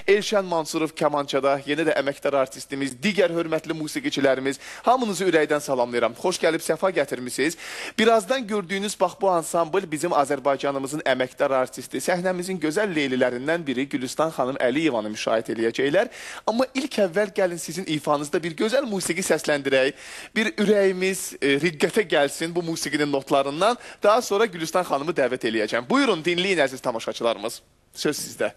Elşən Mansurov kamançada, yenə də əməkdar artistimiz, digər hörmətli musiqiçilərimiz, hamınızı ürəkdən salamlayıram. Xoş gəlib, səfa gətirmişsiniz. Birazdan gördüyünüz bax bu ansambl bizim Azərbaycanımızın əməkdar artisti, səhnəmizin gözəl leylilərindən biri Gülüstan xanım Əliyevanı müşahidə eləyəcəklər. Amma ilk əvvəl gəlin sizin ifanızda bir gözəl musiqi səsləndirək, bir ürəyimiz riqqətə gəlsin bu musiqinin notlarından. Daha sonra Gülüstan xanımı dəvət eləyəcəm. Buyurun, dinləyin əziz tamaşaçılarımız. Söz sizdə.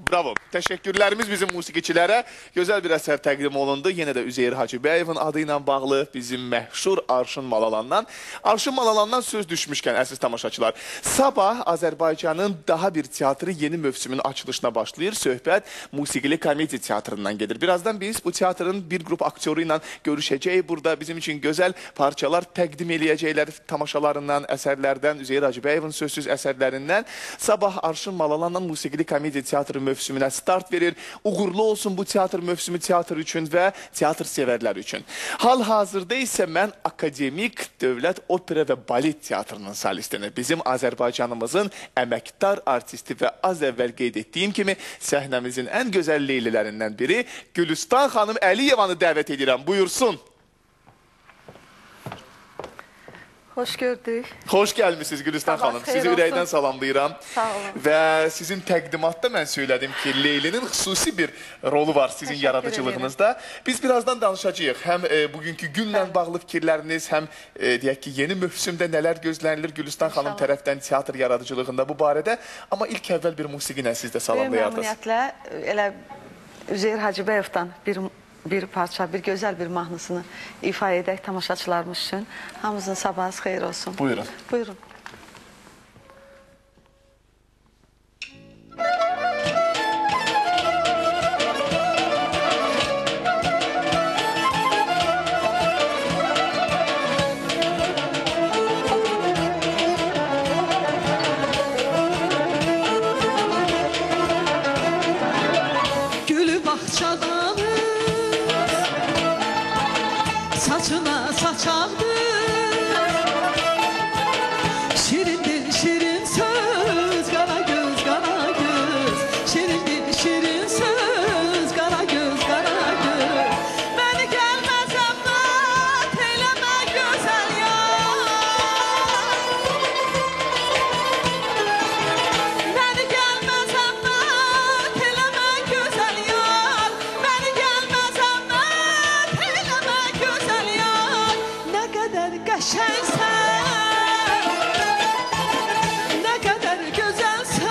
Bravo. Təşəkkürlərimiz bizim musiqiçilərə. Gözəl bir əsər təqdim olundu. Yenə də Üzeyir Hacıbəyevin adı ilə bağlı bizim məşhur Arşın Malalandan. Arşın Malalandan söz düşmüşkən, əziz tamaşaçılar, sabah Azərbaycanın daha bir teatrı yeni mövsümün açılışına başlayır. Söhbət musiqili komediya teatrından gedir. Birazdan biz bu teatrın bir qrup aktyoru ilə görüşəcəyik. Burada bizim üçün gözəl parçalar təqdim eləyəcəklər tamaşalarından, əsərlərdən, Üzeyir Hacıbəyevin sözsüz əsərlərindən. Sabah Arşın Malalandan musiqili komediya teatrı mövsümünə start verir. Uğurlu olsun bu teatr mövsümü teatr üçün və teatr sevərlər üçün. Hal-hazırda isə mən Akademik Dövlət Opera və Balet Teatrının solistini, bizim Azərbaycanımızın əməkdar artisti və az əvvəl qeyd etdiyim kimi səhnəmizin ən gözəl leylilərindən biri Gülüstan xanım Əliyevanı dəvət edirəm. Buyursun. Xoş gördük. Xoş gəlmişsiniz Gülüstan xanım. Sizi ürəkdən salamlayıram. Sağ olun. Və sizin təqdimatda mən söylədim ki, Leylinin xüsusi bir rolu var sizin yaradıcılığınızda. Biz birazdan danışacağıq. Həm bugünkü günlə bağlı fikirləriniz, həm deyək ki, yeni mövsümdə nələr gözlənilir Gülüstan xanım tərəfdən teatr yaradıcılığında bu barədə. Amma ilk əvvəl bir musiqi ilə siz də salamlayardınız. Məmnuniyyətlə elə Üzeyir Hacıbəyevdən bir parça, bir gözəl bir mahnısını ifa edək tamaşaçılarımız üçün. Hamımızın sabahınız xeyir olsun. Buyurun. Buyurun. Gülü bahçada saçına saçardı, şirindir şirin söz, kara göz kara göz, şirindir şirin söz, kara göz kara göz. Beni gelmez emret eyleme güzel yar, beni gelmez emret eyleme güzel yar, beni gelmez emret eyleme güzel yar. Ne kadar qəşəngsən, ne kadar gözəlsən,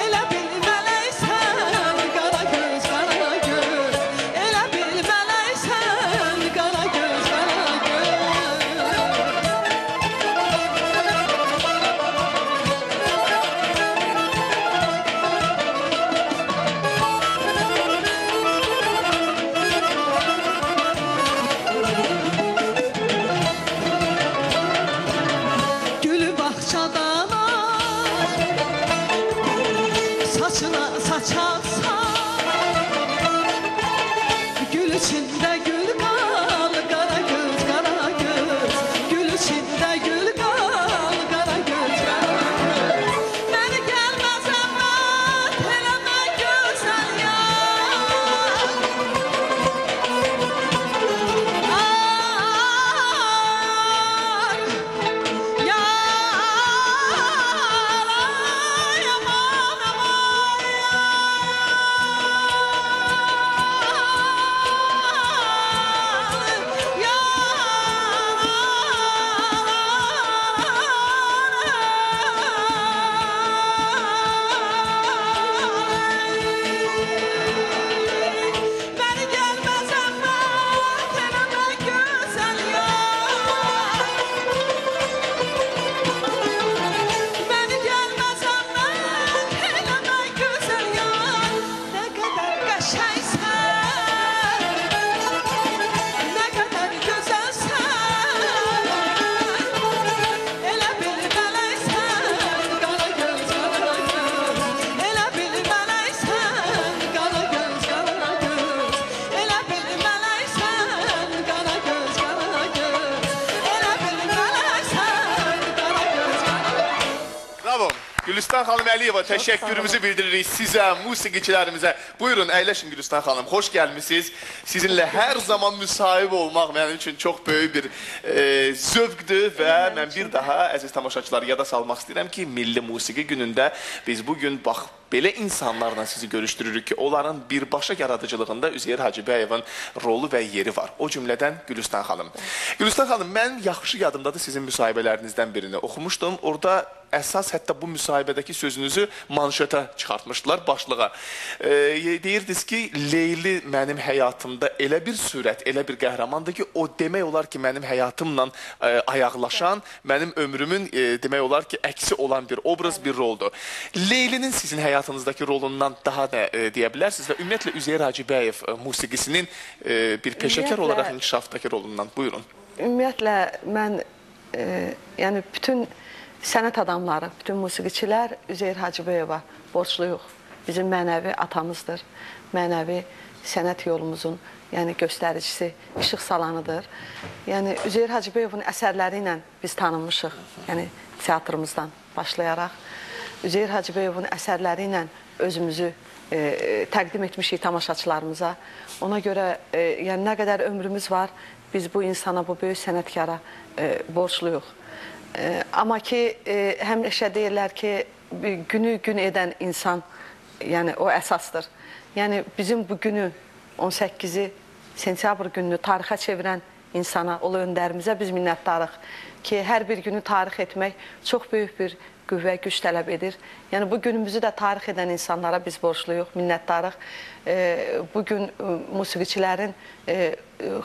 elə bilməliysən qara göz, elə bilməliysən qara göz, Gülüstan xanım Əliyeva, təşəkkürümüzü bildiririk sizə, musiqiçilərimizə. Buyurun, əyləşin Gülüstan xanım, xoş gəlmişsiniz. Sizinlə hər zaman müsahib olmaq mənim üçün çox böyük bir zövqdür və mən bir daha əziz tamaşaçıları yada salmaq istəyirəm ki, Milli Musiqi günündə biz bugün bax, belə insanlarla sizi görüşdürürük ki, onların birbaşa yaradıcılığında Üzeyir Hacıbəyevin rolu və yeri var. O cümlədən Gülüstan xanım. Gülüstan xanım, mən yaxşı yadımdadır sizin müsahibələrinizdən birini oxumuşdum. Orada əsas hətta bu müsahibədəki sözünüzü manşeta çıxartmışdılar, başlığa. Deyirdiniz ki, Leyli mənim həyatımda elə bir sürət, elə bir qəhrəmandır ki, o demək olar ki, mənim həyatımla ayaqlaşan, mənim ömrümün demək olar ki, əksi olan bir obraz, bir roldur. Leylinin sizin həyatınızdakı rolundan daha da deyə bilərsiniz və ümumiyyətlə Üzeyir Hacıbəyev musiqisinin bir peşəkar olaraq inkişafdakı rolundan. Buyurun. Ümumiyyətlə, mən yəni bütün sənət adamları, bütün musiqiçilər Üzeyir Hacıbəyeva borcluyuq. Bizim mənəvi atamızdır, mənəvi sənət yolumuzun yəni göstəricisi, işıq salanıdır. Yəni Üzeyir Hacıbəyevin əsərləri ilə biz tanınmışıq, yəni teatrımızdan başlayaraq. Üzeyir Hacıbəyevin əsərləri ilə özümüzü təqdim etmişik tamaşaçılarımıza. Ona görə yəni nə qədər ömrümüz var, biz bu insana, bu böyük sənətkara borcluyuq. Amma ki, həmişə deyirlər ki, günü gün edən insan, yəni o əsasdır. Yəni bizim bu günü, 18-i sentyabr gününü tarixə çevirən insana, ulu öndərimizə biz minnətdarıq ki, hər bir günü tarix etmək çox böyük bir qüvvə, güc tələb edir. Yəni bu günümüzü də tarix edən insanlara biz borcluyuq, minnətdarıq. Bugün musiqiçilərin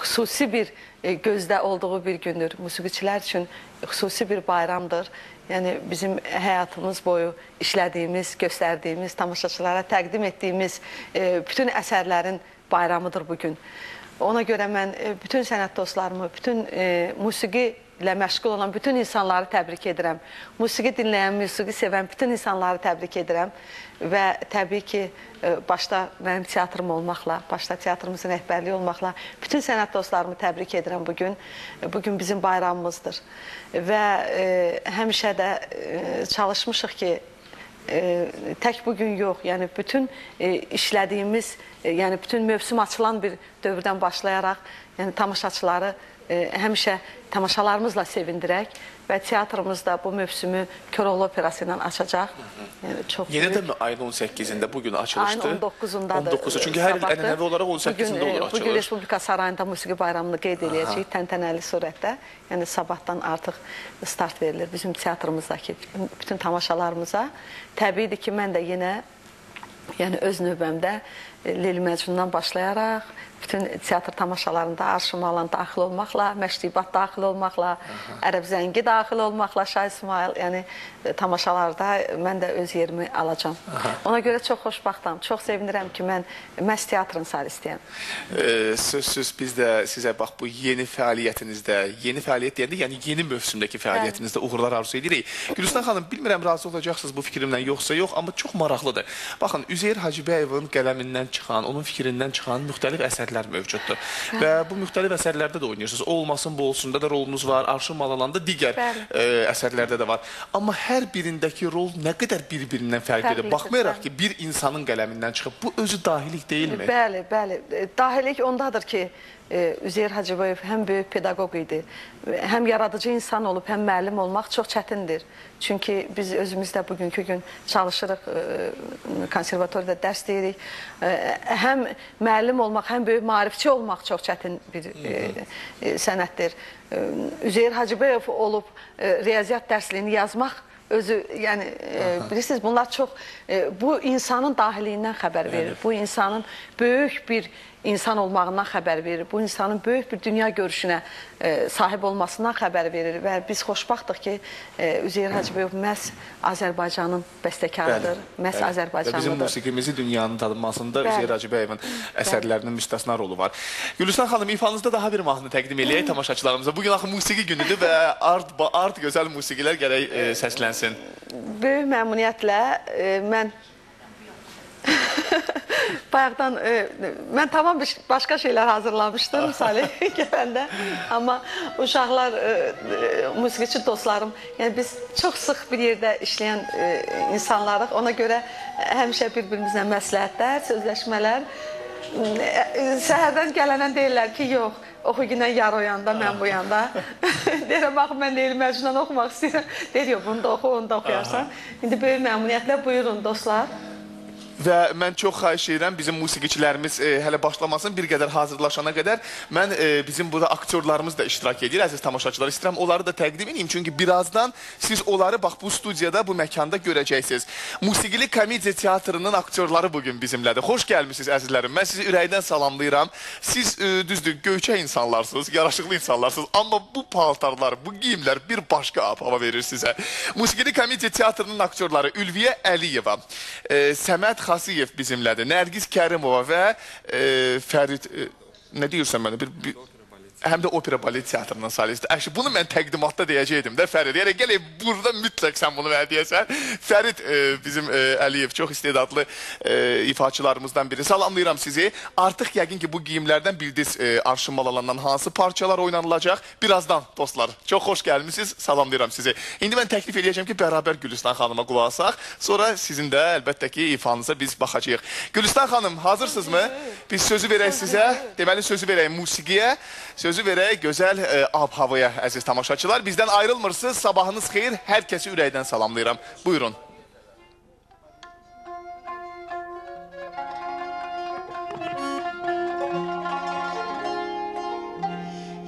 xüsusi bir gözdə olduğu bir gündür. Musiqiçilər üçün xüsusi bir bayramdır. Yəni bizim həyatımız boyu işlədiyimiz, göstərdiyimiz, tamaşaçılara təqdim etdiyimiz bütün əsərlərin bayramıdır bugün. Ona görə mən bütün sənət dostlarımı, bütün musiqi ilə məşğul olan bütün insanları təbrik edirəm. Musiqi dinləyən, musiqi sevən bütün insanları təbrik edirəm. Və təbii ki, başda mənim teatrım olmaqla, başda teatrımızın rəhbərliyi olmaqla bütün sənət dostlarımı təbrik edirəm bugün. Bugün bizim bayramımızdır. Və həmişə də çalışmışıq ki, tək bugün yox, yəni bütün işlədiyimiz, yəni bütün mövsüm açılan bir dövrdən başlayaraq, yəni tamaşaçıları həmişə tamaşalarımızla sevindirək və teatrımızda bu mövsümü Köroğlu Operası ilə açacaq. Yenə də mi ayın 18-də bugün açılışdı? Ayın 19-undadır. 19-u, çünki hər il ənənəvi olaraq 18-də olur açılış. Bugün Respublika Sarayında musiqi bayramını qeyd edəcəyik, təntənəli surətdə. Yəni sabahdan artıq start verilir bizim teatrımızdakı bütün tamaşalarımıza. Təbiidir ki, mən də yenə öz növbəmdə Leyli Məcnundan başlayaraq, bütün teatr tamaşalarında Arşın Malan daxil olmaqla, Məşribat daxil olmaqla, Ərəb Zəngi daxil olmaqla, Şah İsmail, yəni tamaşalarda mən də öz yerimi alacam. Ona görə çox xoşbaxtam, çox sevinirəm ki, mən məhz teatrın solistiyəm. Sözsüz biz də sizə bax bu yeni fəaliyyətinizdə, yeni fəaliyyət deyəndə, yəni yeni mövsümdəki fəaliyyətinizdə uğurlar arzu edirik. Gülüstan xanım, bilmirəm razı olacaqsınız bu fikrimlə yoxsa yox, amma çox maraqlıdır. Baxın, Üzeyir Hacıbəyevin qələmindən çıxan, onun fikrindən çıxan müxtəlif əsərlər mövcuddur. Və bu müxtəlif əsərlərdə də oynayırsınız. Olmasın, bu olsunda da rolunuz var, Arşın Malalanda digər əsərlərdə də var. Amma hər birindəki rol nə qədər bir-birindən fərqlidir. Baxmayaraq ki, bir insanın qələmindən çıxıb, bu özü dahilik deyilmi? Bəli, bəli. Dahilik ondadır ki, Üzeyir Hacıbəyev həm böyük pedaqoq idi, həm yaradıcı insan olub, həm müəllim olmaq çox çətindir. Çünki biz özümüz də bugünkü gün çalışırıq, konservatoriyada dərs deyirik. Həm müəllim olmaq, həm böyük maarifçi olmaq çox çətin bir sənətdir. Üzeyir Hacıbəyev olub riyaziyyat dərsliyini yazmaq özü, yəni bilirsiniz, bunlar çox, bu insanın dahiliyindən xəbər verir. Bu insanın böyük bir insan olmağından xəbər verir. Bu insanın böyük bir dünya görüşünə sahib olmasından xəbər verir və biz xoşbaxtıq ki, Üzeyir Hacıbəyev məhz Azərbaycanın bəstəkarıdır, məhz Azərbaycanlıdır. Bizim musiqimizi dünyanın tanınmasında Üzeyir Hacıbəyevin əsərlərinin müstəsna rolu var. Gülüstan xanım, ifanızda daha bir mahnı təqdim eləyək tamaşaçılarımıza. Bugün axı musiqi günüdür və art gözəl musiqilər gərək səslənsin. Böyük məmnuniyyətlə mən Bayaqdan mən tamam başqa şeylər hazırlamışdım Salih gələndə. Amma uşaqlar, musiqiçi dostlarım, yəni biz çox sıx bir yerdə işləyən insanlarıq. Ona görə həmişə bir-birimizlə məsləhətlər, sözləşmələr. Səhərdən gələnən deyirlər ki, yox, oxu günə yar oyanda, mən bu yanda. Deyirəm, baxın, mən deyil, Məcnun oxumaq istəyirəm. Deyir, yox, bunu da oxu, onu da oxuyarsan. İndi böyük məmnuniyyətlə buyurun, dostlar. Və mən çox xahiş edirəm, bizim musiqiçilərimiz hələ başlamasın, bir qədər hazırlaşana qədər mən bizim burada aktyorlarımız da iştirak edir, əziz tamaşaçılar. İstəyirəm onları da təqdim edeyim, çünki birazdan siz onları bax bu studiyada, bu məkanda görəcəksiniz. Musiqili komediya teatrının aktyorları bugün bizimlədir. Xoş gəlmişsiniz əzizlərim, mən sizi ürəkdən salamlayıram. Siz düzdür, göyçək insanlarsınız, yaraşıqlı insanlarsınız, amma bu paltarlar, bu giyimlər bir başqa hava verir sizə. Musiqili komediya teatrının aktyorları Ülviyə Əliyeva, Səməd Xasiyev bizimlədir, Nərgiz Kərimova və Fərid, nə deyirsən mənə, həm də opera balet teatrının solisti. Bunu mən təqdimatda deyəcəkdim də Fərid. Yəni, gələk, burada mütləq sən bunu mənə deyəsən. Fərid bizim Əliyev, çox istedadlı ifaçılarımızdan biri. Salamlayıram sizi. Artıq yəqin ki, bu giyimlərdən bildiniz Arşın Malalandan hansı parçalar oynanılacaq. Birazdan, dostlar, çox xoş gəlmişsiniz. Salamlayıram sizi. İndi mən təklif edəcəm ki, bərabər Gülüstan xanıma qulaq asaq. Sonra sizin də əlbəttə ki, ifanıza biz baxacağıq. Gülüstan xanım, hazırsınızmı? Biz sözü verək sizə. Deməli, sözü verək musiqiyə. Sözü verək gözəl ab-havaya, əziz tamaşaçılar. Bizdən ayrılmırsınız, sabahınız xeyir, hər kəsi ürəkdən salamlayıram. Buyurun.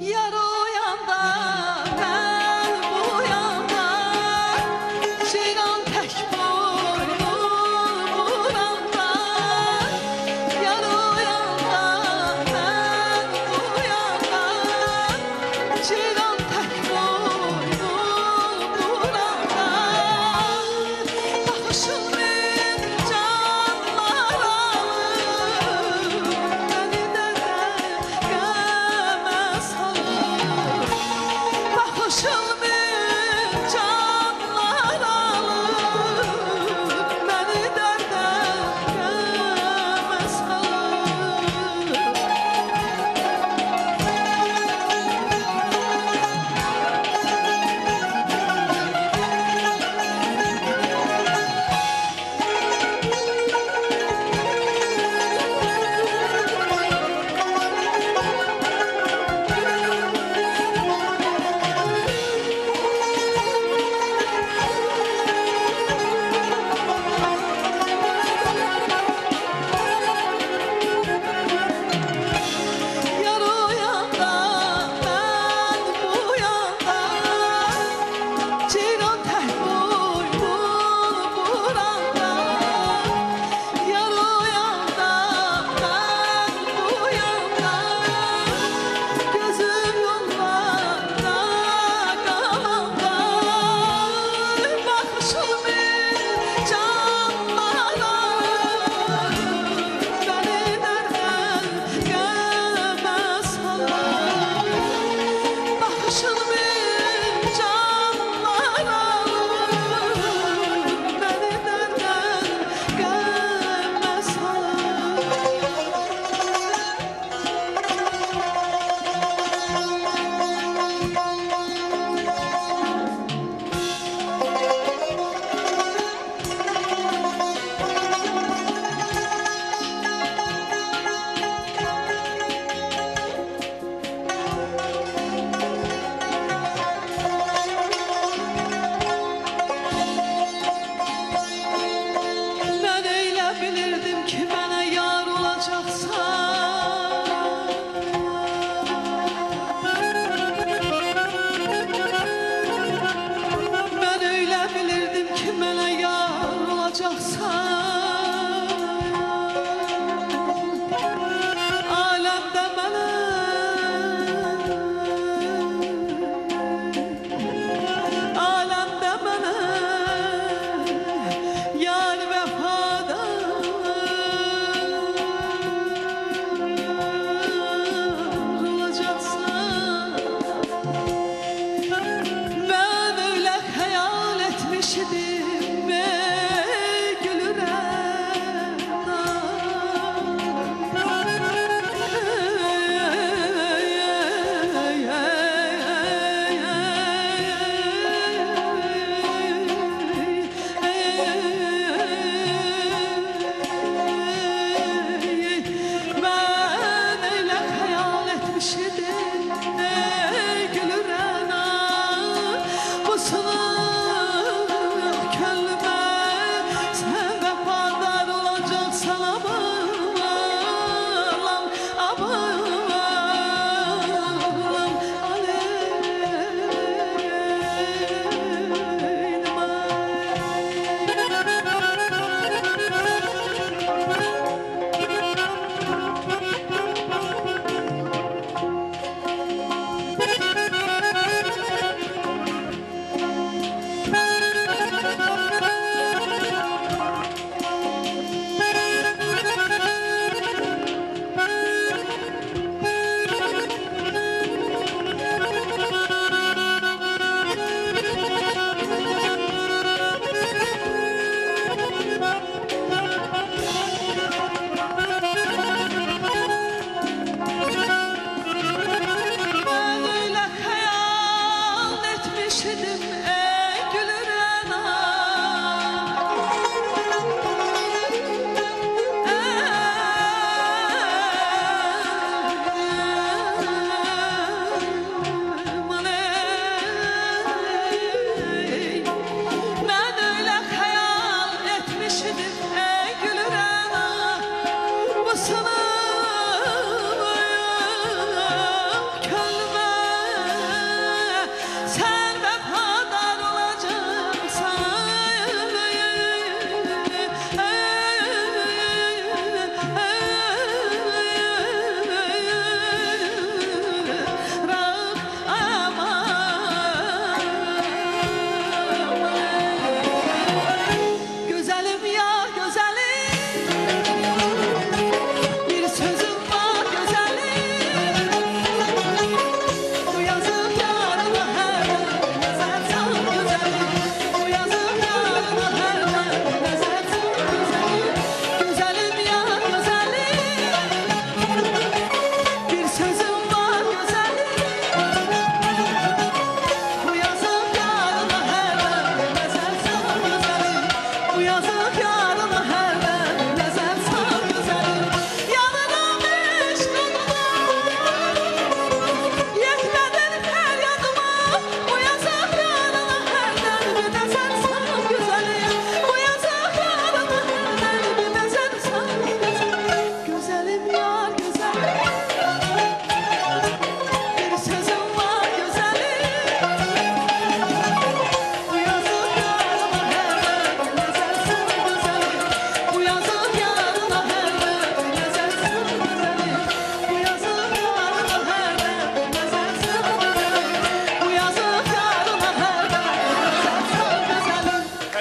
Yar o yanda, mən bu yanda, ceyran tək boynu buranda. Yar o yanda, mən bu yanda, ceyran tək boynu buranda. Baxışın min canlar alır, məni də qəmə salır. Baxışın min canlar alır, məni də qəmə salır.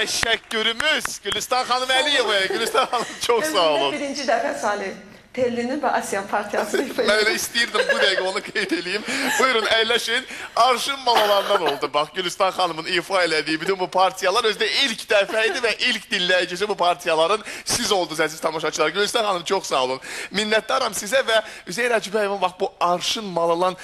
Təşəkkürümüz Gülüstan xanım Əliyevaya. Gülüstan xanım çox sağ olun. Birinci dəfə Salih Tellinin və Asiyan partiyasını ifa Mən elə istəyirdim bu dəqiqə onu qeyd edeyim. Buyurun əyləşin. Arşın malalarından oldu. Bax Gülüstan xanımın ifa elədiyi bütün bu partiyalar özdə ilk dəfə idi və ilk dinləyicisi bu partiyaların siz oldunuz əziz tamaşaçılar. Gülüstan xanım çox sağ olun. Minnətdaram sizə və Üzeyir Hacıbəyevin bax bu arşın malalan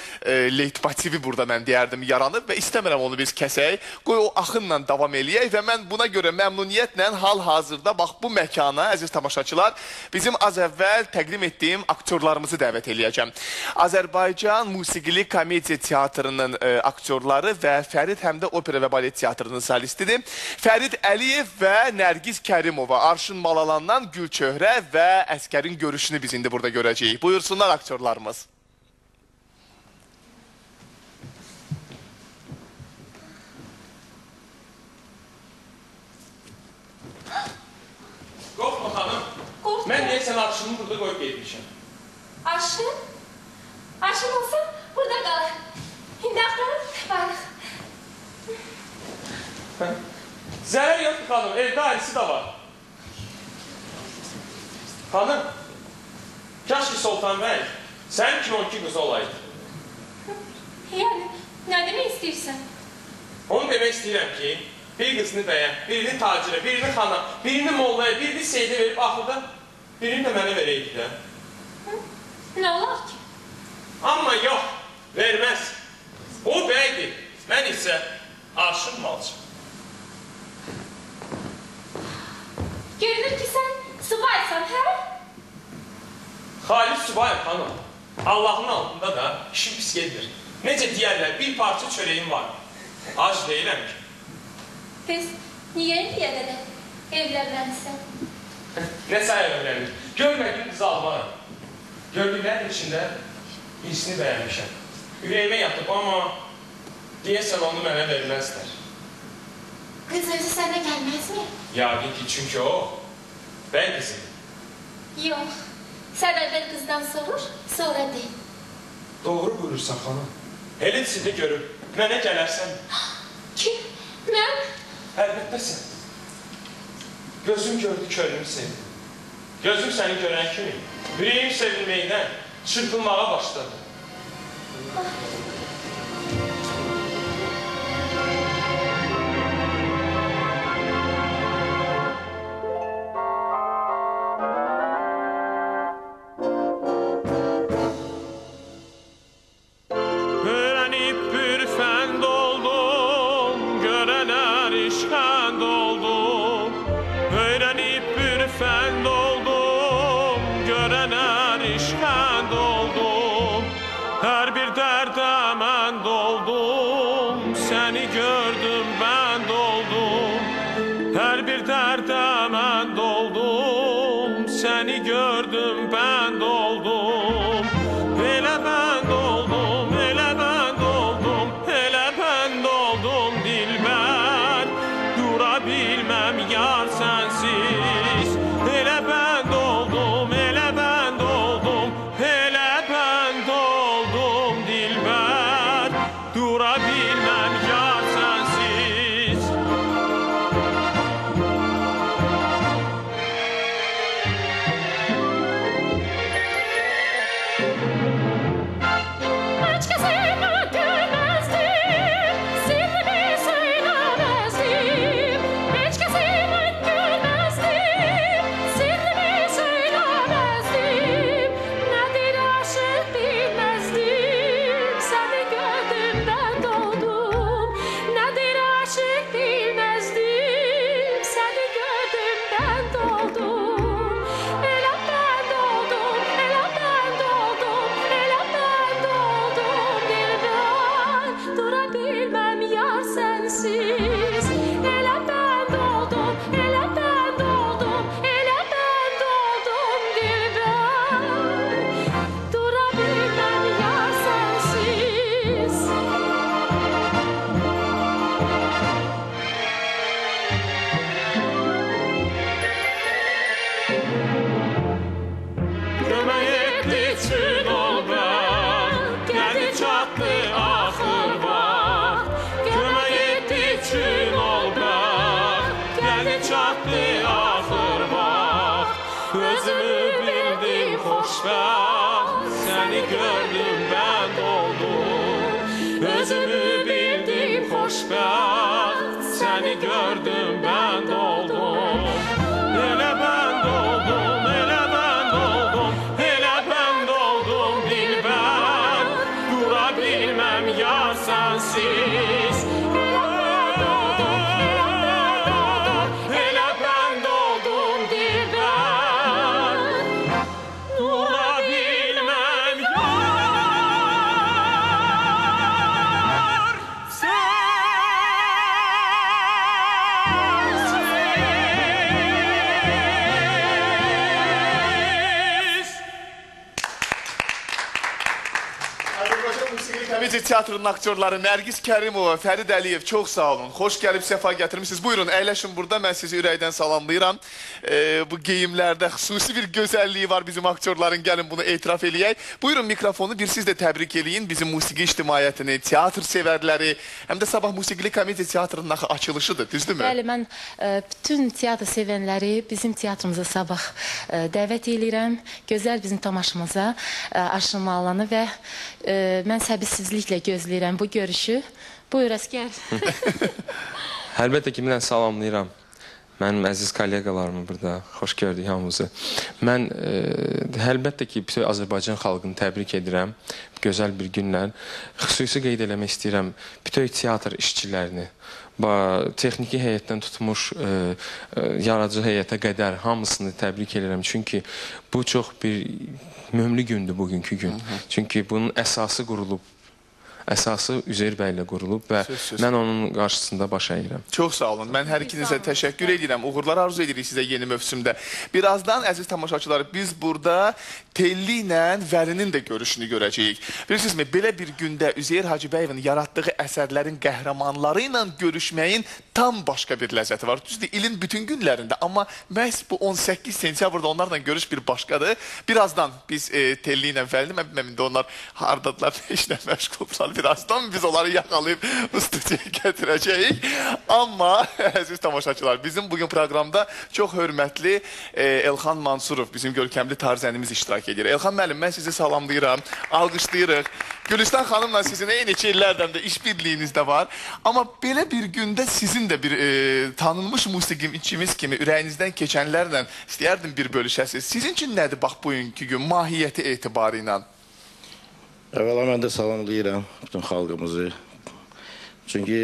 leytmotivi burada mən deyərdim yaranıb və istəmirəm onu biz kəsək. Qoy o axınla davam eləyək və mən buna görə məmnuniyyətlə hal-hazırda bax bu məkana əziz tamaşaçılar bizim az əvvəl təqdim etdiyim aktyorlarımızı dəvət eləyəcəm. Azərbaycan Musiqili Komediya Teatrının aktyorları və Fərid həmdə Opera və Balet Teatrının solistidir. Fərid Əliyev və Nərgiz Kərimova Arşın Malalandan Gülçöhrə və Əskərin görüşünü biz indi burada görəcəyik. Buyursunlar aktyorlarımız. Qorxma xanım. Mən deyəsən arşını burada qoyub getmişəm. Arşın? Arşın olsa burada qalır. İndi axtarıb taparıq. Zərər yoxdur xanım, evdə ailesi də var. Xanım, kaş ki Sultan bəy, sənin kimi 12 qızı olaydı. Yəni, nə demək istəyirsən? Onu demək istəyirəm ki, bir qızını bəyə, birini tacirə, birini xana, birini mollaya, birini seydə verib axırda birini də mənə verəydi də. Nə olar ki? Amma yox, verməz. O bəydir, mən isə arşın malcım. Görünür ki, sən subaysan, hə? Xalif Subayım xanım, Allahın altında da işim pis gedir. Necə deyərlər, bir parça çörəyim var. Ac deyiləm ki. Biz niyə indiyə qədər evlənməlisən? Nə sayı öyrənir? Görmədiyin qızı almaram. Gördüklərin içində birisini bəyənmişəm. Ürəyimə yatıb, amma deyəsən onu mənə verməzlər. Qız özü sənə gəlməzmi? Yaqin ki, çünki o bəy qızıdır. Yox, sən əvvəl qızdan sorur, sonra deyil. Doğru buyurursan xanım. Elə içində görüb, mənə gələrsən. Kim? Mən? Əlbəttə sən. Gözüm gördü körünü sevdi. Gözüm səni görən kimi, ürəyim sevilməkdən çırpınmağa başladı. Öğrenip bir fənd oldum, görənər işkənd oldum. Öğrenip bir fənd oldum, görənər işkənd oldum. Hər bir dərdə mən doldum, səni gördüm mən doldum. Hər bir dərdə mən doldum, səni gördüm mən doldum. Elə mən doldum, elə mən doldum, elə mən doldum dilbər. Dura bilməm yar sənsiz. Elə mən doldum, elə mən doldum, elə mən doldum dilbər. Dura bilməm yar sənsiz. Heç kəsə mən görməzdim, sirrimi söyləməzdim. Heç kəsə mən görməzdim, sirrimi söyləməzdim. Nədir aşıq bilməzdim, səni gördüm mən doldum. Özümü bildim xoşbəxt, səni gördüm bənd oldum. Özümü bildim xoşbəxt, səni gördüm bənd oldum. Elə bənd oldum, elə bənd oldum, elə bənd oldum dilbər. Dura bilməm yar sənsiz. Elə bənd oldum dilbər. Dura bilməm yar sensiz. Azərbaycan Musiqili Komediya Teatrının aktyorları Nərgiz Kərimova, Fərid Əliyev, çox sağ olun. Xoş gəlib, səfa gətirmişsiniz. Buyurun, əyləşin burada. Mən sizi ürəkdən salamlayıram. Bu geyimlərdə xüsusi bir gözəlliyi var bizim aktyorların. Gəlin bunu etiraf eləyək. Buyurun, mikrofonu bir siz də təbrik eləyin. Bizim musiqi ictimaiyyətini, teatr sevərləri, həm də sabah Musiqili Komediya Teatrının axı açılışıdır, düzdürmü? Bəli, mən bütün teatr sevənləri bizim teatrımıza sabah dəvət edirəm. Gözəl bizim tamaşamıza aşılmalarını və mən səbirsizliklə gözləyirəm bu görüşü. Buyur, Əskər. Əlbəttə ki, mən salamlayıram. Mənim əziz kollegalarımı burada, xoş gördük hamımızı. Mən əlbəttə ki, bütün Azərbaycan xalqını təbrik edirəm. Gözəl bir günlər. Xüsusi qeyd eləmək istəyirəm bütün teatr işçilərini. Texniki heyətdən tutmuş yaradıcı heyətə qədər hamısını təbrik edirəm. Çünki bu çox bir mühümlü gündür bugünkü gün. Çünki bunun əsası qurulub. Əsası Üzeyir bəylə qurulub və mən onun qarşısında baş əyirəm. Çox sağ olun. Mən hər ikinizə təşəkkür edirəm. Uğurlar arzu edirik sizə yeni mövsümdə. Birazdan, əziz tamaşaçılar, biz burada Telli ilə Vəlinin də görüşünü görəcəyik. Bilirsinizmi, belə bir gündə Üzeyir Hacıbəyevin yaratdığı əsərlərin qəhrəmanları ilə görüşməyin tam başqa bir ləzzəti var. Düzdür, ilin bütün günlərində, amma məhz bu 18 sentyabrda onlarla görüş bir başqadır. Birazdan biz Telli ilə Vəlini, mən bilməm, indi onlar hardadılar, işlə məşğuldular. Birazdan biz onları yakalayıb studiyaya gətirəcəyik. Amma, əziz tamaşaçılar, bizim bugün proqramda çox hörmətli Elxan Mansurov, bizim görkəmli tarzənimiz iştirak edir. Elxan müəllim, mən sizi salamlayıram, alqışlayırıq. Gülüstan xanımla sizin neçə illərdən də işbirliyiniz də var. Amma belə bir gündə sizin də bir tanınmış musiqiçimiz kimi ürəyinizdən keçənlərlə istəyərdim bir bölüşəsiniz. Sizin üçün nədir bax bugünkü gün mahiyyəti etibarı ilə? Əvvəla mən də salamlayıram bütün xalqımızı. Çünki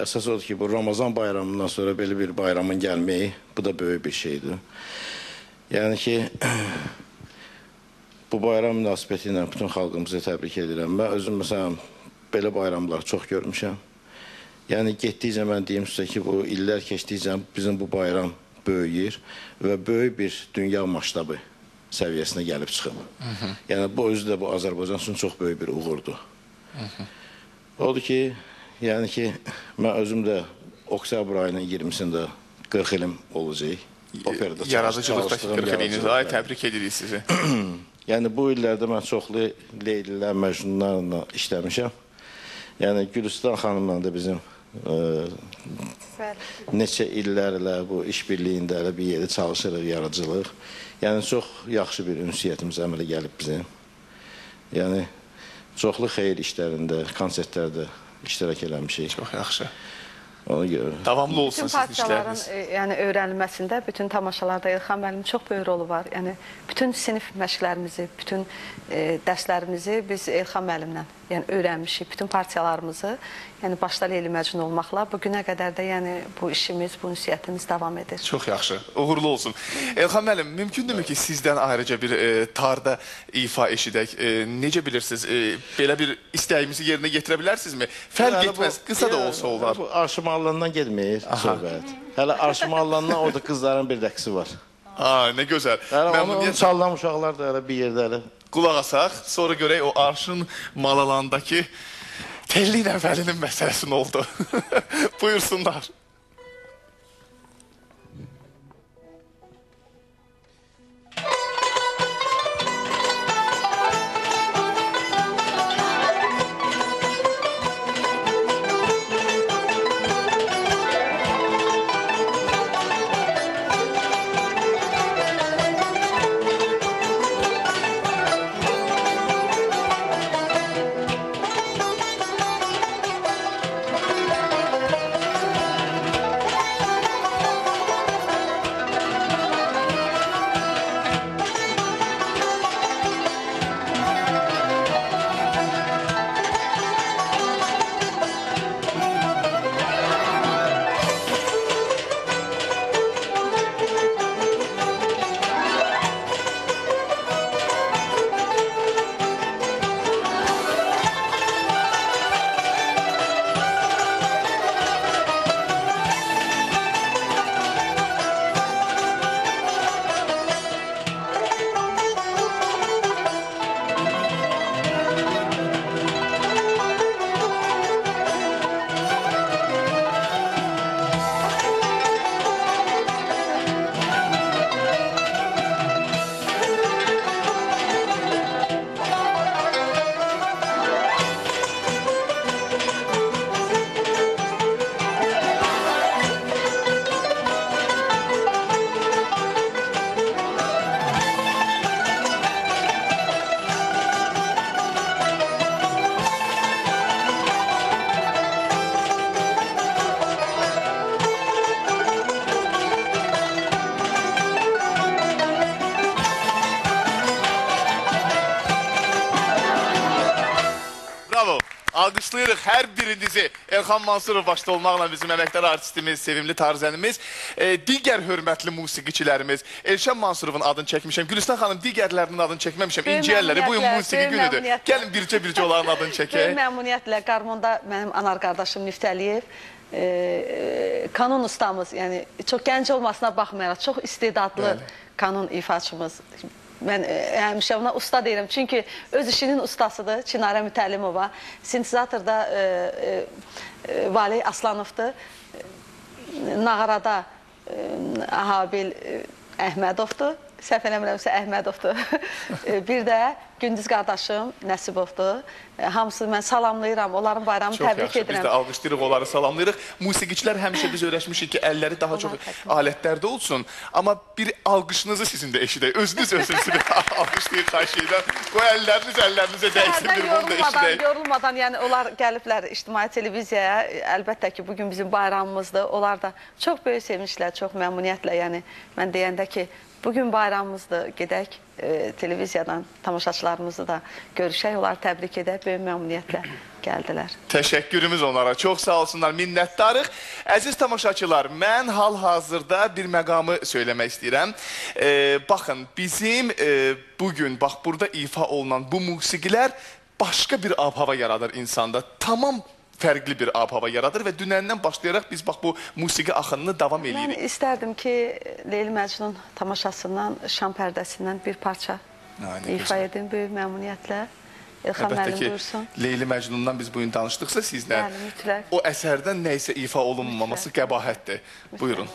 əsas odur ki, bu Ramazan bayramından sonra belə bir bayramın gəlməyi, bu da böyük bir şeydir. Yəni ki, bu bayram münasibəti ilə bütün xalqımızı təbrik edirəm. Mən özüm, məsələn, belə bayramları çox görmüşəm. Yəni, getdikcə mən deyim sizə ki, bu illər keçdikcə bizim bu bayram böyüyür və böyük bir dünya maştabı səviyyəsinə gəlib çıxıb. Yəni, bu özü də bu Azərbaycan üçün çox böyük bir uğurdur. Odur ki, yəni ki, mən özüm də oktyabr ayının 20-sində 40 ilim olacaq. Yaradıcılıqdakı 40 iliniz, ay, təbrik edirik sizi. Yəni, bu illərdə mən çoxlu Leylilər, Məcnunlarla işləmişəm. Yəni, Gülüstan xanımla da bizim neçə illərlə bu işbirliyində bir yeri çalışırıq, yaradıcılıq. Yəni, çox yaxşı bir ünsiyyətimiz əmələ gəlib bizim. Yəni, çoxlu xeyir işlərində, konsertlərdə iştirak eləmişik. Çox yaxşı. Ona görə. Davamlı olsun bütün sizin işləriniz. Yəni, öyrənilməsində, bütün tamaşalarda İlxan müəllimin çox böyük rolu var. Yəni, bütün sinif məşqlərimizi, bütün dərslərimizi biz İlxan müəllimlə öyrənmişik. Bütün partiyalarımızı, yəni başda Leyli Məcnun olmaqla bu günə qədər də bu işimiz, bu ünsiyyətimiz davam edir. Çox yaxşı, uğurlu olsun. Elxan müəllim, mümkündürmü ki, sizdən ayrıca bir tarda ifa eşidək? Necə bilirsiniz, belə bir istəyimizi yerinə getirə bilərsinizmi? Fərq etməz, qısa da olsa olar. Bu Arşımallandan gelməyir söhbət. Hələ Arşımallandan orada qızların bir rəqsi var. Nə gözəl. Onu çalan uşaqlar da bir yerdə. Qulaq asaq, sonra görək o Arşın Malalandakı Telli ilə Vəlinin məsələsi nə oldu? Buyursunlar. Alqışlayırıq hər birinizi. Elxan Mansurov başda olmaqla bizim əməkdar artistimiz, sevimli tarzənimiz, digər hörmətli musiqiçilərimiz. Elşən Mansurovun adını çəkmişəm. Gülüstan xanım, digərlərinin adını çəkməmişəm. İnciyərləri, buyun musiqi günüdür. Gəlin bircə onların adını çəkək. Böyük məmnuniyyətlə qarmonda mənim anar qardaşım Niftəliyev, kanun ustamız, yəni çox gənc olmasına baxmayaraq, çox istedadlı kanun ifaçımız. Mən həmişə ona usta deyirəm, çünki öz işinin ustasıdır, Çinarə Mütəllimova. Sintizatorda Valey Aslanovdur, Nağarada Habil Əhmədovdur, səhv eləmirəmsə Əhmədovdur. Bir də Gündüz qardaşım Nəsibovdur. Hamısını mən salamlayıram, onların bayramını təbrik edirəm. Biz də alqışlayırıq, onları salamlayırıq. Musiqiçilər həmişə biz öyrəşmişik ki, əlləri daha çox alətlərdə olsun. Amma bir alqışınızı sizin də eşidək. Özünüz alqışlayıb xahiş edirəm. Qoy əllərinizə dəysin, bir bunu da eşidək. Yorulmadan, yəni onlar gəliblər ictimai televiziyaya. Əlbəttə ki, bugün bizim bayramımızdır. Onlar da çox böyük sevinçlə, çox məmnuniyyətlə, yəni mən deyəndə ki, bugün bayramımızdır, gedək televiziyadan tamaşaçılarımızı da görüşək, onları təbrik edək, böyük məmnuniyyətlə gəldilər. Təşəkkürümüz onlara, çox sağ olsunlar, minnətdarıq. Əziz tamaşaçılar, mən hal-hazırda bir məqamı söyləmək istəyirəm. Baxın, bizim bugün, bax, burada ifa olunan bu musiqilər başqa bir ab-hava yaradır insanda. Tamam fərqli bir ab-hava yaradır və dünəndən başlayaraq biz bax bu musiqi axınını davam edirik. Mən istərdim ki, Leyli Məcnun tamaşasından, Şam pərdəsindən bir parça ifa edin, böyük məmnuniyyətlə. İlxan müəllim buyursun. Leyli Məcnundan biz bugün danışdıqsa sizlə, o əsərdən nəysə ifa olunmaması qəbahətdir. Buyurun.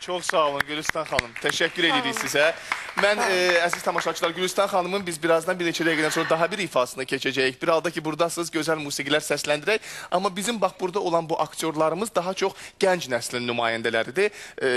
Çox sağ olun Gülüstan xanım. Təşəkkür edirik sizə. Mən əziz tamaşaçılar, Gülüstan xanımın biz birazdan bir neçə dəqiqədən sonra daha bir ifasını keçəcəyik. Bir halda ki, buradasınız, gözəl musiqilər səsləndirək. Amma bizim bax burada olan bu aktyorlarımız daha çox gənc nəslin nümayəndələridir.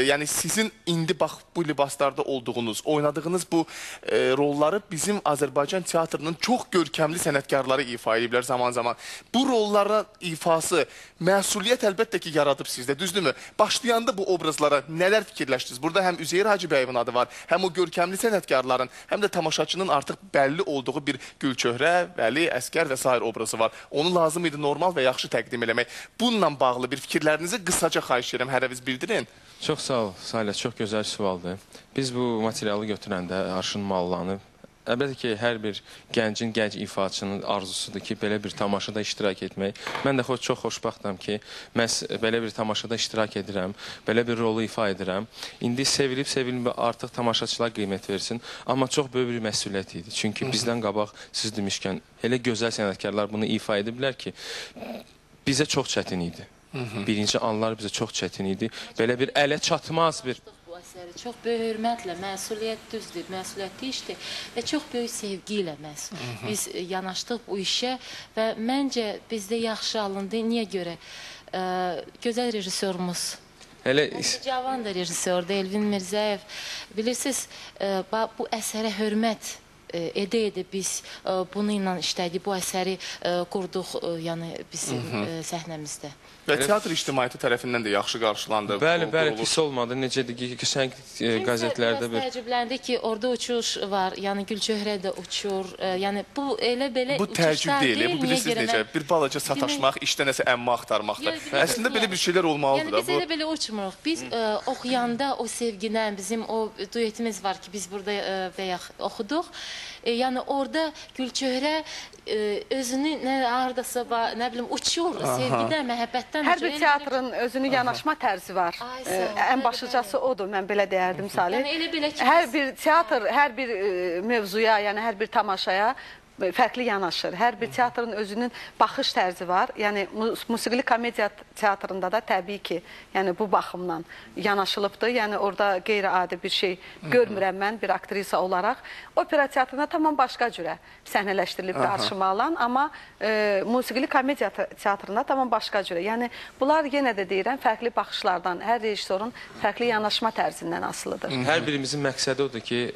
Yəni sizin indi bax bu libaslarda olduğunuz, oynadığınız bu rolları bizim Azərbaycan teatrının çox görkəmli sənətkarları ifa ediblər zaman-zaman. Bu rollara ifası, məsuliyyət əlbəttə ki, yaradıb sizdə, düzdürmü? Başlayanda bu obrazlara nələr fikirləşdiniz? Burada həm Üzeyir Hacıbəyevin adı var, həm o görkəmli sənətkarların, həm də tamaşaçının artıq bəlli olduğu bir Gülçöhrə, Vəli, Əskər və s. obrazı var. Onu lazım idi normal və yaxşı təqdim eləmək. Bununla bağlı bir fikirlərinizi qısaca xahiş edirəm, hərəviz bildirin. Çox sağ ol, Salih, çox gözəl sualdır. Biz bu materialı götürəndə Arşın Mallalanı, əlbəttə ki, hər bir gəncin, gənc ifaçının arzusudur ki, belə bir tamaşada iştirak etmək. Mən də çox xoşbaxtam ki, məhz belə bir tamaşada iştirak edirəm, belə bir rolu ifa edirəm. İndi sevilib artıq tamaşaçılar qiymət versin. Amma çox böyük bir məsuliyyət idi. Çünki bizdən qabaq, siz demişkən, elə gözəl sənətkarlar bunu ifa ediblər ki, bizə çox çətin idi. Birinci anlar bizə çox çətin idi. Belə bir ələ çatmaz bir... Çox böyük hörmətlə, məsuliyyət düzdür, məsuliyyətli işdir və çox böyük sevgi ilə biz yanaşdıq bu işə və məncə bizdə yaxşı alındı. Niyə görə? Gözəl rejissorumuz, cavan da rejissordur, Elvin Mirzəyev. Bilirsiniz, bu əsərə hörmət edə biz bununla işlədik, bu əsəri qurduq bizim səhnəmizdə. Və teatr ictimaiyyəti tərəfindən də yaxşı qarşılandı. Bəli, pis olmadı. Necədir ki, qəşəng qəzetlərdə bir... Təəccübləndi ki, orada uçuş var, yəni Gülçöhrə də uçur, yəni bu elə-belə uçuşlar deyil. Bu təəccüb deyil, bu bilirsiniz necə, bir balaca sataşmaq, işdə nəsə əmmə axtarmaqdır. Əslində belə bir şeylər olmalıdır da. Yəni biz elə-belə uçmuruq. Biz oxuyanda o sevgidən, bizim o duetimiz var ki, biz burada oxuduq. Yəni orada Gülçöhrə özünü haradasa, nə bilim, uçur, sevgidən, məhəbbətdən. Hər bir teatrın özünün yanaşma tərzi var. Ən başlıcası odur, mən belə deyərdim, Salih. Hər bir teatr, hər bir mövzuya, yəni hər bir tamaşaya fərqli yanaşır. Hər bir teatrın özünün baxış tərzi var. Yəni musiqili komediya teatrında da təbii ki, yəni bu baxımdan yanaşılıbdır. Yəni orada qeyri-adi bir şey görmürəm mən bir aktrisa olaraq. Opera teatrında tamam başqa cürə səhnələşdirilibdir Arşın Mallalan, amma musiqili komediya teatrında tamam başqa cürə. Yəni bunlar yenə də deyirəm, fərqli baxışlardan, hər rejissorun fərqli yanaşma tərzindən asılıdır. Hər birimizin məqsədi odur ki,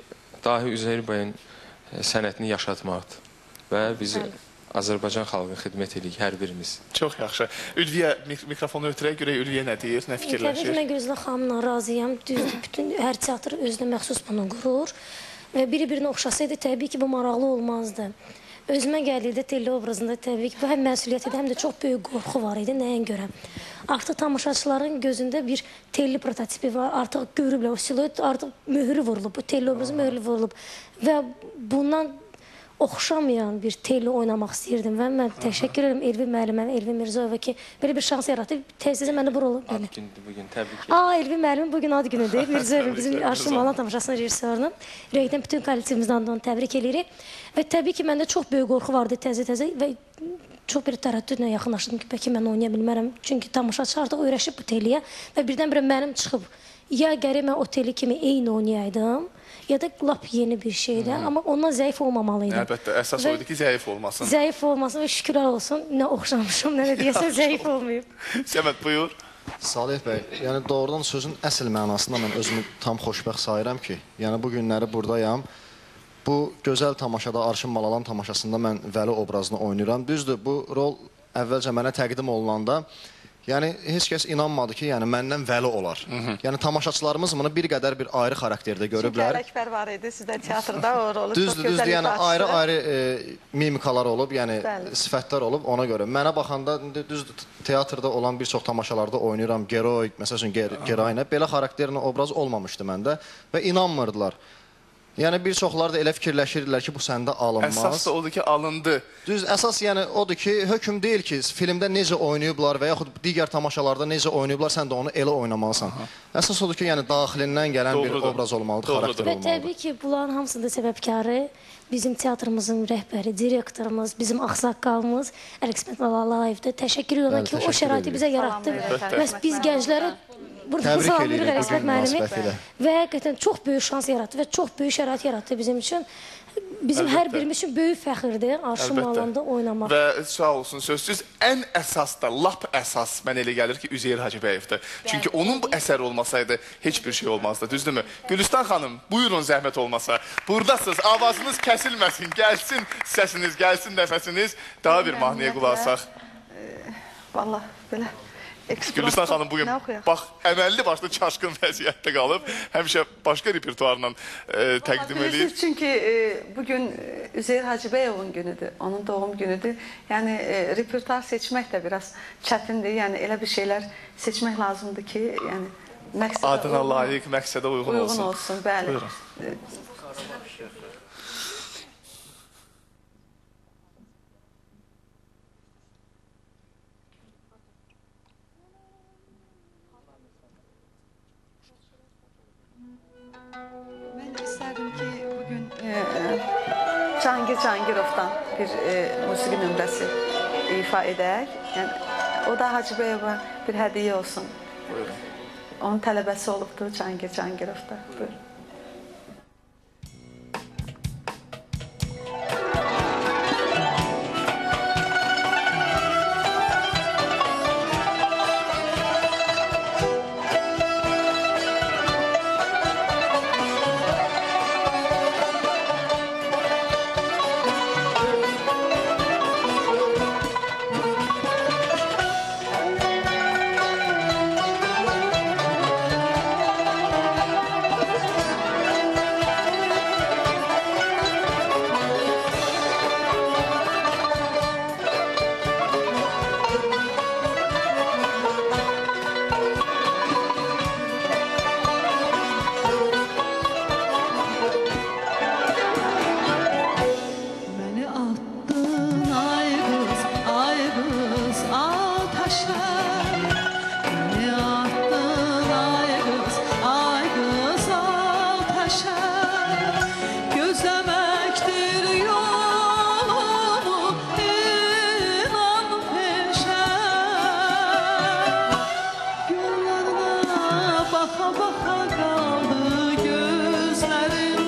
dahi Üzeyir bəyin sənətini yaşatmaqdır. Və biz Azərbaycan xalqına xidmət edirik, hər birimiz. Çox yaxşı. Ülviyə mikrofonu ötürək görək, Ülviyə nə deyir, nə fikirləşir? Təbii ki, mən Gözlə xanımla razıyam. Düzdür, bütün hər teatr özünə məxsus bunu qurur. Və biri-birinə oxşasaydı, təbii ki, bu maraqlı olmazdı. Özümə gəlirdi, telli obrazında təbii ki, bu həm məsuliyyət idi, həm də çox böyük qorxu var idi, nəyin görə? Artıq tamaşaçıların gözündə bir telli prototipi var, artıq görüblər, o siluet artıq möhürü vurulub, bu telli obrazı möhürü vurulub. Və bundan oxşamayan bir telli oynamaq istəyirdim və mən təşəkkür edirəm Elvin müəllimə, Elvin Mirzəyevə ki, belə bir şans yaratıb, tezcə mənə bu rolu belə. Ad gündür bugün, təbii ki. Elvin müəllimin bugün ad günüdür, Mirzəyevin, bizim Arşın Mallalan tamaşasının rejissorunun. Ürəkdən bütün kollektivimizdən də onu təbrik edirik. Və təbii ki, məndə çox böyük qorxu vardı təzə-təzə və çox bir tərəddüdlə yaxınlaşdım ki, bəlkə mən oynaya bilmərəm. Çünki tamaşaçı artıq öyrəşib bu telliyə və birdən-birə mənim çıxıb, ya gərək mən o telli kimi eyni oynayaydım, ya da lap yeni bir şeydir. Amma ondan zəif olmamalıydım. Əlbəttə, əsas oydu ki, zəif olmasın. Zəif olmasın və şükürlər olsun, nə oxşamışım, nə də deyəsən, zəif olmayıb. Səməd, buyur. Salih bəy, yəni doğrudan sözün əsl mənasında mən özümü tam xoşbəxt sayıram ki, yəni bu günləri buradayam. Bu gözəl tamaşada, Arşın Mallalan tamaşasında mən Vəli obrazını oynayıram. Düzdür, bu rol əvvəlcə mənə təqdim olunanda, yəni heç kəs inanmadı ki, yəni məndən Vəli olar. Yəni tamaşaçılarımız bunu bir qədər bir ayrı xarakterdə görüblər. Çünki Ələkbər var idi sizdə teatrda, o rolu çox gözəl düzdür, yəni ayrı-ayrı mimikalar olub, yəni sifətlər olub ona görə. Mənə baxanda, düzdür, teatrda olan bir çox tamaşalarda oynayıram, geroik, məsəl üçün geroinə, belə xarakterin obraz olmamışdı məndə və inanmırdılar. Yəni bir çoxları da elə fikirləşirdilər ki, bu səndə alınmaz. Əsas da odur ki, alındı. Düz, əsas yəni odur ki, hökm deyil ki, filmdə necə oynayıblar və yaxud digər tamaşalarda necə oynayıblar, sən də onu elə oynamalısan. Əsas odur ki, yəni daxilindən gələn bir obraz olmalıdır, xarakter olmalıdır. Və təbii ki, bunların hamısında səbəbkarı bizim teatrımızın rəhbəri, direktorumuz, bizim ağsaqqalımız Ələkbər Malalayevdir. Təşəkkür edirəm ki, o şəraiti bizə yaratdı. Biz gənclərə Burada Təbrik salamlayırıq edirik Ələkbər bugün müəllimi münasibətilə. və həqiqətən çox böyük şans yaratdı və çox böyük şərait yaratdı bizim üçün. Bizim hər Əlbəttə. birimiz üçün böyük fəxirdir Arşın Əlbəttə. Malanda oynamaq. Və sağ olsun sözsüz ən əsas da, lap əsas mən elə gəlir ki, Üzeyir Hacıbəyevdir. Çünki onun bu əsəri olmasaydı heç bir şey olmazdı, düzdürmü? Gülüstan xanım, buyurun zəhmət olmasa. Buradasınız, avazınız kəsilməsin, gəlsin səsiniz, gəlsin nəfəsiniz. Daha bir mahnıya qulaq asaq. Vallahi belə. Gülüstan xanım bugün Nə oxuyaq? bax əməlli başlı çaşqın vəziyyətdə qalıb. Həmişə başqa repertuarla təqdim eləyir. Bilirsiniz, çünki bugün Üzeyir Hacıbəyevin günüdür, onun doğum günüdür. Yəni repertuar seçmək də biraz çətindir. Yəni elə bir şeylər seçmək lazımdır ki, yəni məqsədə Adına layiq, məqsədə uyğun olsun. Uyğun olsun, bəli. Buyurun. Mən istərdim ki, bugün Cahangir Cahangirovdan bir musiqi nömrəsi ifa edək. Yəni, o da Hacıbəyeva bir hədiyyə olsun. Buyurun. Onun tələbəsi olubdur Cahangir Cahangirovda. Buyurun. Məni attın ay qız ataşa. Məni attın ay qız ataşa. Gözləməkdir yolumu inan peşə. Yollarına baxa baxa qaldı gözlərim.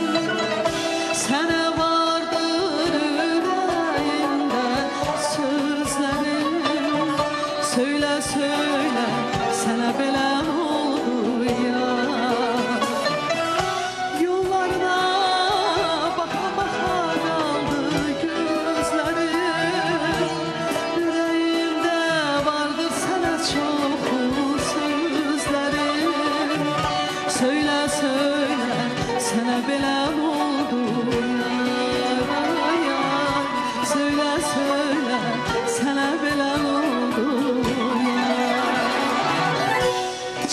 Sənə vardır ürəyimdə sözlərim. Söylə, söylə, sənə belə oldu ya. Yollarına baxa baxa qaldı gözlərim. Ürəyimdə vardır sənə çoxu sözlərim. Söylə, söylə, sənə belə oldu ya. Söylə, söylə, sənə belə oldu ya.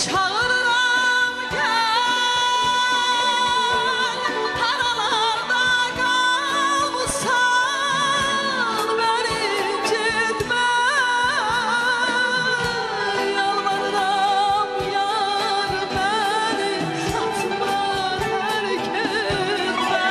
Çağırıram gəl, haralarda qalmısan, məni incitmə. Yalvarıram yar, məni atma, tərk etmə.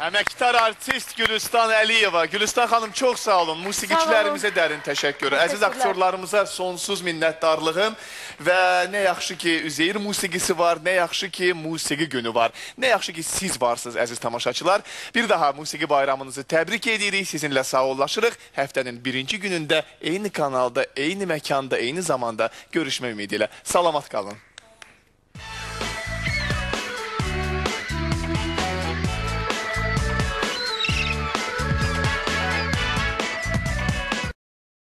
Əməkdar artist Gülüstan Əliyeva. Gülüstan xanım çox sağ olun. Musiqiçilərimizə dərin təşəkkür. Əziz aktyorlarımıza sonsuz minnətdarlığım və nə yaxşı ki Üzeyir musiqisi var, nə yaxşı ki musiqi günü var. Nə yaxşı ki siz varsınız əziz tamaşaçılar. Bir daha musiqi bayramınızı təbrik edirik. Sizinlə sağollaşırıq. Həftənin birinci günündə eyni kanalda, eyni məkanda, eyni zamanda görüşmə ümidi ilə. Salamat qalın.